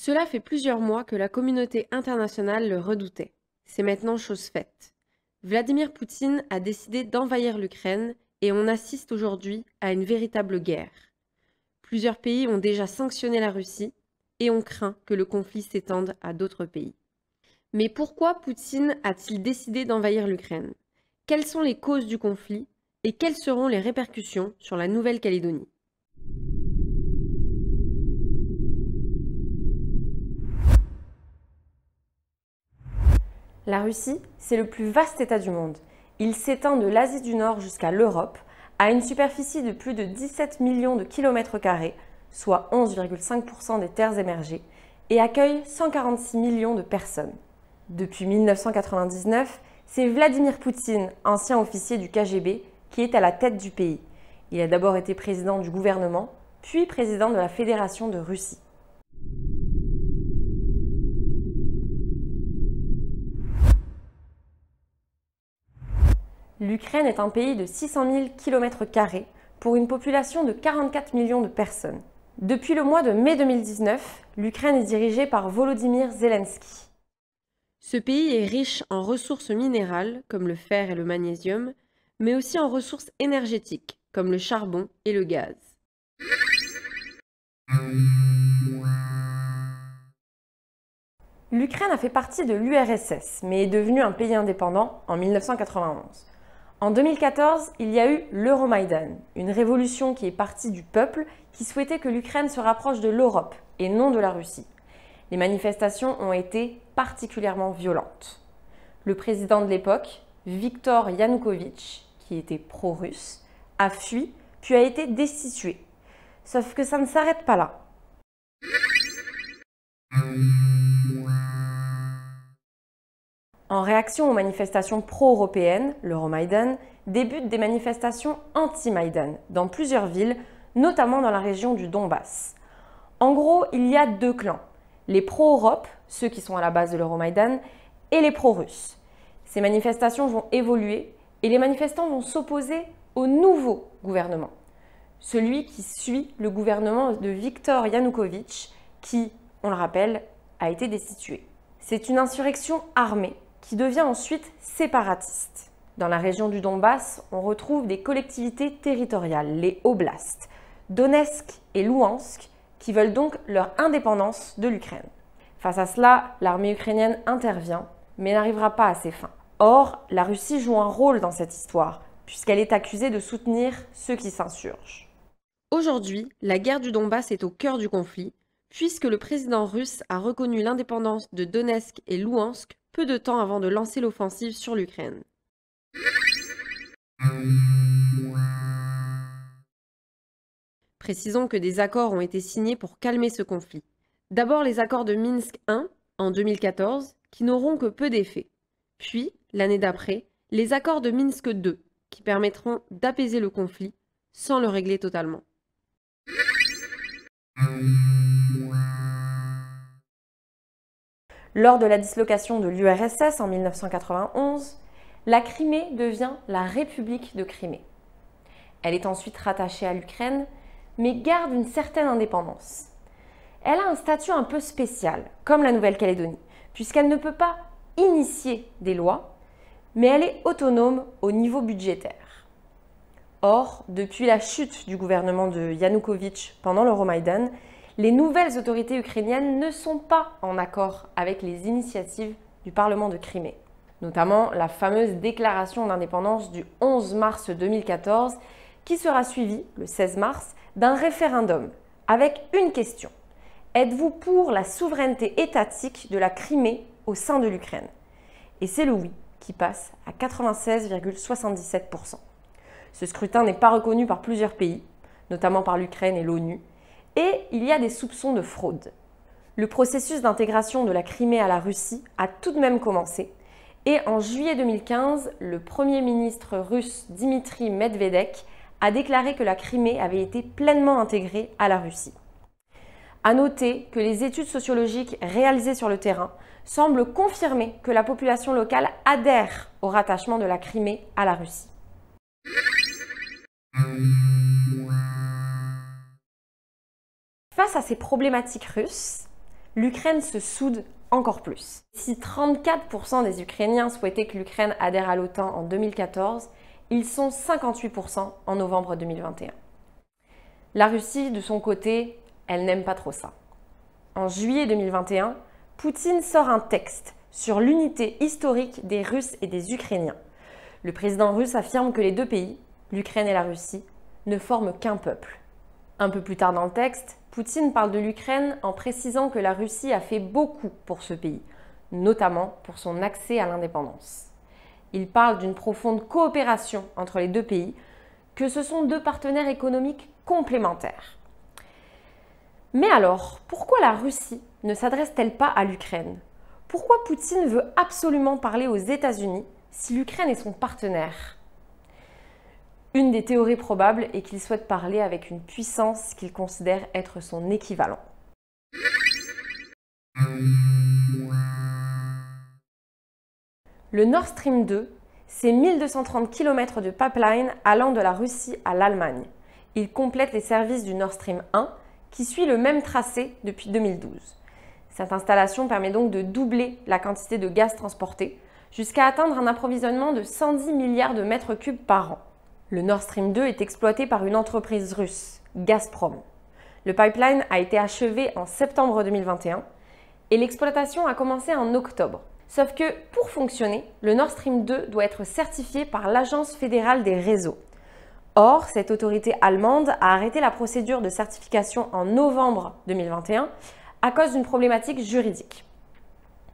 Cela fait plusieurs mois que la communauté internationale le redoutait. C'est maintenant chose faite. Vladimir Poutine a décidé d'envahir l'Ukraine et on assiste aujourd'hui à une véritable guerre. Plusieurs pays ont déjà sanctionné la Russie et on craint que le conflit s'étende à d'autres pays. Mais pourquoi Poutine a-t-il décidé d'envahir l'Ukraine? Quelles sont les causes du conflit et quelles seront les répercussions sur la Nouvelle-Calédonie? La Russie, c'est le plus vaste État du monde. Il s'étend de l'Asie du Nord jusqu'à l'Europe, à une superficie de plus de 17 millions de kilomètres carrés, soit 11,5% des terres émergées, et accueille 146 millions de personnes. Depuis 1999, c'est Vladimir Poutine, ancien officier du KGB, qui est à la tête du pays. Il a d'abord été président du gouvernement, puis président de la Fédération de Russie. L'Ukraine est un pays de 600 000 km² pour une population de 44 millions de personnes. Depuis le mois de mai 2019, l'Ukraine est dirigée par Volodymyr Zelensky. Ce pays est riche en ressources minérales comme le fer et le magnésium, mais aussi en ressources énergétiques comme le charbon et le gaz. L'Ukraine a fait partie de l'URSS, mais est devenue un pays indépendant en 1991. En 2014, il y a eu l'Euromaïdan, une révolution qui est partie du peuple qui souhaitait que l'Ukraine se rapproche de l'Europe et non de la Russie. Les manifestations ont été particulièrement violentes. Le président de l'époque, Viktor Yanukovych, qui était pro-russe, a fui puis a été destitué. Sauf que ça ne s'arrête pas là. En réaction aux manifestations pro-européennes, l'Euromaïdan débute des manifestations anti-Maïdan dans plusieurs villes, notamment dans la région du Donbass. En gros, il y a deux clans, les pro-Europe, ceux qui sont à la base de l'Euromaïdan, et les pro-Russes. Ces manifestations vont évoluer et les manifestants vont s'opposer au nouveau gouvernement, celui qui suit le gouvernement de Viktor Yanukovych, qui, on le rappelle, a été destitué. C'est une insurrection armée qui devient ensuite séparatiste. Dans la région du Donbass, on retrouve des collectivités territoriales, les oblasts, Donetsk et Louhansk, qui veulent donc leur indépendance de l'Ukraine. Face à cela, l'armée ukrainienne intervient, mais n'arrivera pas à ses fins. Or, la Russie joue un rôle dans cette histoire, puisqu'elle est accusée de soutenir ceux qui s'insurgent. Aujourd'hui, la guerre du Donbass est au cœur du conflit, puisque le président russe a reconnu l'indépendance de Donetsk et Louhansk peu de temps avant de lancer l'offensive sur l'Ukraine. Précisons que des accords ont été signés pour calmer ce conflit. D'abord les accords de Minsk I en 2014, qui n'auront que peu d'effet. Puis, l'année d'après, les accords de Minsk II, qui permettront d'apaiser le conflit sans le régler totalement. Lors de la dislocation de l'URSS en 1991, la Crimée devient la République de Crimée. Elle est ensuite rattachée à l'Ukraine, mais garde une certaine indépendance. Elle a un statut un peu spécial, comme la Nouvelle-Calédonie, puisqu'elle ne peut pas initier des lois, mais elle est autonome au niveau budgétaire. Or, depuis la chute du gouvernement de Yanukovych pendant l'Euromaïdan, les nouvelles autorités ukrainiennes ne sont pas en accord avec les initiatives du Parlement de Crimée, notamment la fameuse déclaration d'indépendance du 11 mars 2014 qui sera suivie, le 16 mars, d'un référendum avec une question. Êtes-vous pour la souveraineté étatique de la Crimée au sein de l'Ukraine? Et c'est le oui qui passe à 96,77%. Ce scrutin n'est pas reconnu par plusieurs pays, notamment par l'Ukraine et l'ONU, et il y a des soupçons de fraude. Le processus d'intégration de la Crimée à la Russie a tout de même commencé, et en juillet 2015, le Premier ministre russe Dmitri Medvedev a déclaré que la Crimée avait été pleinement intégrée à la Russie. À noter que les études sociologiques réalisées sur le terrain semblent confirmer que la population locale adhère au rattachement de la Crimée à la Russie. Face à ces problématiques russes, l'Ukraine se soude encore plus. Si 34% des Ukrainiens souhaitaient que l'Ukraine adhère à l'OTAN en 2014, ils sont 58% en novembre 2021. La Russie, de son côté, elle n'aime pas trop ça. En juillet 2021, Poutine sort un texte sur l'unité historique des Russes et des Ukrainiens. Le président russe affirme que les deux pays, l'Ukraine et la Russie, ne forment qu'un peuple. Un peu plus tard dans le texte, Poutine parle de l'Ukraine en précisant que la Russie a fait beaucoup pour ce pays, notamment pour son accès à l'indépendance. Il parle d'une profonde coopération entre les deux pays, que ce sont deux partenaires économiques complémentaires. Mais alors, pourquoi la Russie ne s'adresse-t-elle pas à l'Ukraine? Pourquoi Poutine veut absolument parler aux États-Unis si l'Ukraine est son partenaire? Une des théories probables est qu'il souhaite parler avec une puissance qu'il considère être son équivalent. Le Nord Stream 2, c'est 1230 km de pipeline allant de la Russie à l'Allemagne. Il complète les services du Nord Stream 1 qui suit le même tracé depuis 2012. Cette installation permet donc de doubler la quantité de gaz transporté jusqu'à atteindre un approvisionnement de 110 milliards de mètres cubes par an. Le Nord Stream 2 est exploité par une entreprise russe, Gazprom. Le pipeline a été achevé en septembre 2021 et l'exploitation a commencé en octobre. Sauf que pour fonctionner, le Nord Stream 2 doit être certifié par l'Agence fédérale des réseaux. Or, cette autorité allemande a arrêté la procédure de certification en novembre 2021 à cause d'une problématique juridique.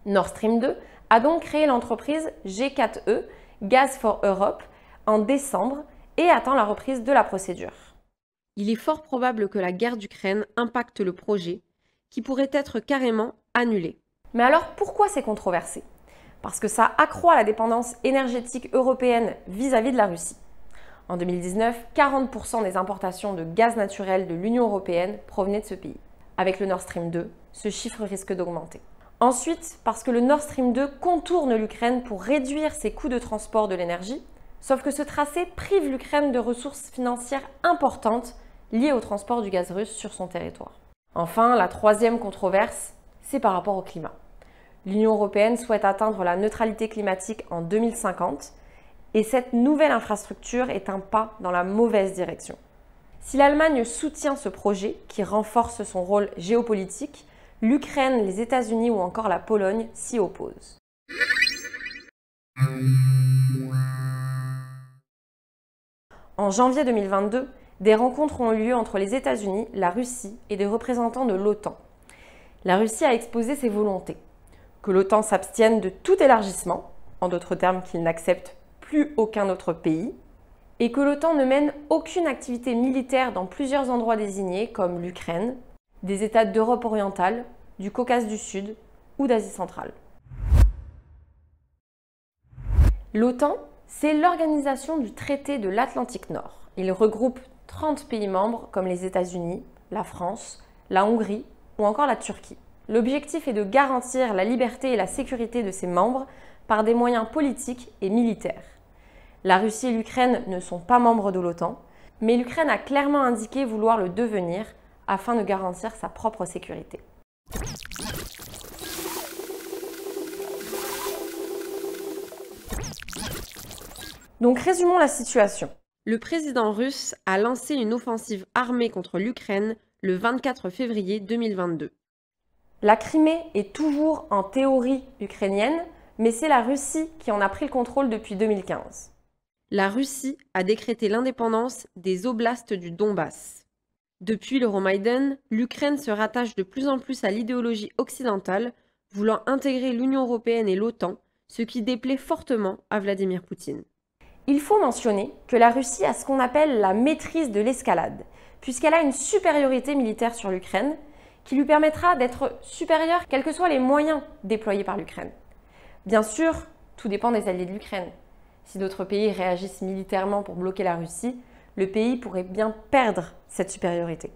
Nord Stream 2 a donc créé l'entreprise G4E, Gas for Europe, en décembre et attend la reprise de la procédure. Il est fort probable que la guerre d'Ukraine impacte le projet, qui pourrait être carrément annulé. Mais alors pourquoi c'est controversé? Parce que ça accroît la dépendance énergétique européenne vis-à-vis de la Russie. En 2019, 40% des importations de gaz naturel de l'Union européenne provenaient de ce pays. Avec le Nord Stream 2, ce chiffre risque d'augmenter. Ensuite, parce que le Nord Stream 2 contourne l'Ukraine pour réduire ses coûts de transport de l'énergie, sauf que ce tracé prive l'Ukraine de ressources financières importantes liées au transport du gaz russe sur son territoire. Enfin, la troisième controverse, c'est par rapport au climat. L'Union européenne souhaite atteindre la neutralité climatique en 2050 et cette nouvelle infrastructure est un pas dans la mauvaise direction. Si l'Allemagne soutient ce projet qui renforce son rôle géopolitique, l'Ukraine, les États-Unis ou encore la Pologne s'y opposent. En janvier 2022, des rencontres ont eu lieu entre les États-Unis, la Russie et des représentants de l'OTAN. La Russie a exposé ses volontés, que l'OTAN s'abstienne de tout élargissement, en d'autres termes qu'il n'accepte plus aucun autre pays, et que l'OTAN ne mène aucune activité militaire dans plusieurs endroits désignés comme l'Ukraine, des États d'Europe orientale, du Caucase du Sud ou d'Asie centrale. L'OTAN, c'est l'organisation du traité de l'Atlantique Nord. Il regroupe 30 pays membres comme les États-Unis, la France, la Hongrie ou encore la Turquie. L'objectif est de garantir la liberté et la sécurité de ses membres par des moyens politiques et militaires. La Russie et l'Ukraine ne sont pas membres de l'OTAN, mais l'Ukraine a clairement indiqué vouloir le devenir afin de garantir sa propre sécurité. Donc résumons la situation. Le président russe a lancé une offensive armée contre l'Ukraine le 24 février 2022. La Crimée est toujours en théorie ukrainienne, mais c'est la Russie qui en a pris le contrôle depuis 2015. La Russie a décrété l'indépendance des oblasts du Donbass. Depuis l'Euromaïdan, l'Ukraine se rattache de plus en plus à l'idéologie occidentale, voulant intégrer l'Union européenne et l'OTAN, ce qui déplaît fortement à Vladimir Poutine. Il faut mentionner que la Russie a ce qu'on appelle la maîtrise de l'escalade, puisqu'elle a une supériorité militaire sur l'Ukraine qui lui permettra d'être supérieure quels que soient les moyens déployés par l'Ukraine. Bien sûr, tout dépend des alliés de l'Ukraine. Si d'autres pays réagissent militairement pour bloquer la Russie, le pays pourrait bien perdre cette supériorité.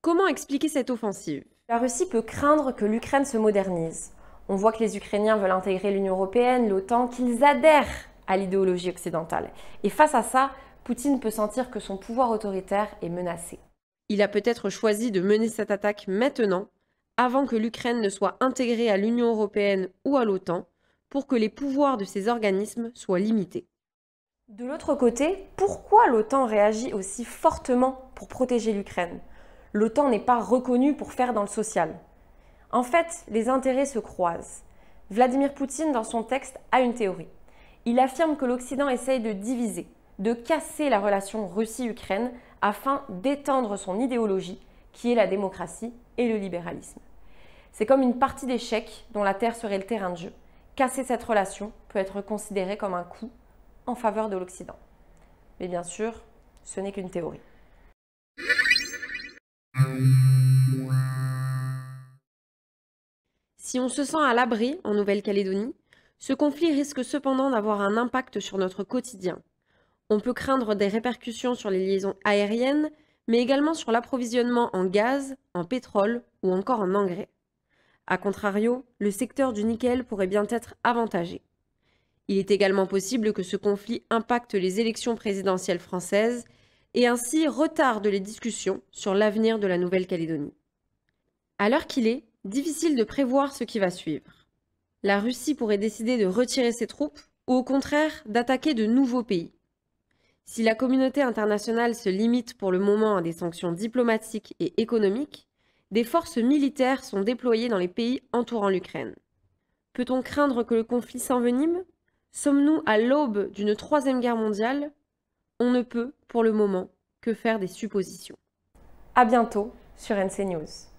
Comment expliquer cette offensive? La Russie peut craindre que l'Ukraine se modernise. On voit que les Ukrainiens veulent intégrer l'Union européenne, l'OTAN, qu'ils adhèrent à l'idéologie occidentale. Et face à ça, Poutine peut sentir que son pouvoir autoritaire est menacé. Il a peut-être choisi de mener cette attaque maintenant, avant que l'Ukraine ne soit intégrée à l'Union européenne ou à l'OTAN, pour que les pouvoirs de ces organismes soient limités. De l'autre côté, pourquoi l'OTAN réagit aussi fortement pour protéger l'Ukraine? L'OTAN n'est pas reconnue pour faire dans le social. En fait, les intérêts se croisent. Vladimir Poutine, dans son texte, a une théorie. Il affirme que l'Occident essaye de diviser, de casser la relation Russie-Ukraine afin d'étendre son idéologie, qui est la démocratie et le libéralisme. C'est comme une partie d'échecs dont la Terre serait le terrain de jeu. Casser cette relation peut être considéré comme un coup en faveur de l'Occident. Mais bien sûr, ce n'est qu'une théorie. Si on se sent à l'abri en Nouvelle-Calédonie, ce conflit risque cependant d'avoir un impact sur notre quotidien. On peut craindre des répercussions sur les liaisons aériennes, mais également sur l'approvisionnement en gaz, en pétrole ou encore en engrais. A contrario, le secteur du nickel pourrait bien être avantagé. Il est également possible que ce conflit impacte les élections présidentielles françaises et ainsi retarde les discussions sur l'avenir de la Nouvelle-Calédonie. À l'heure qu'il est, difficile de prévoir ce qui va suivre. La Russie pourrait décider de retirer ses troupes ou au contraire d'attaquer de nouveaux pays. Si la communauté internationale se limite pour le moment à des sanctions diplomatiques et économiques, des forces militaires sont déployées dans les pays entourant l'Ukraine. Peut-on craindre que le conflit s'envenime? Sommes-nous à l'aube d'une troisième guerre mondiale? On ne peut, pour le moment, que faire des suppositions. À bientôt sur NC News.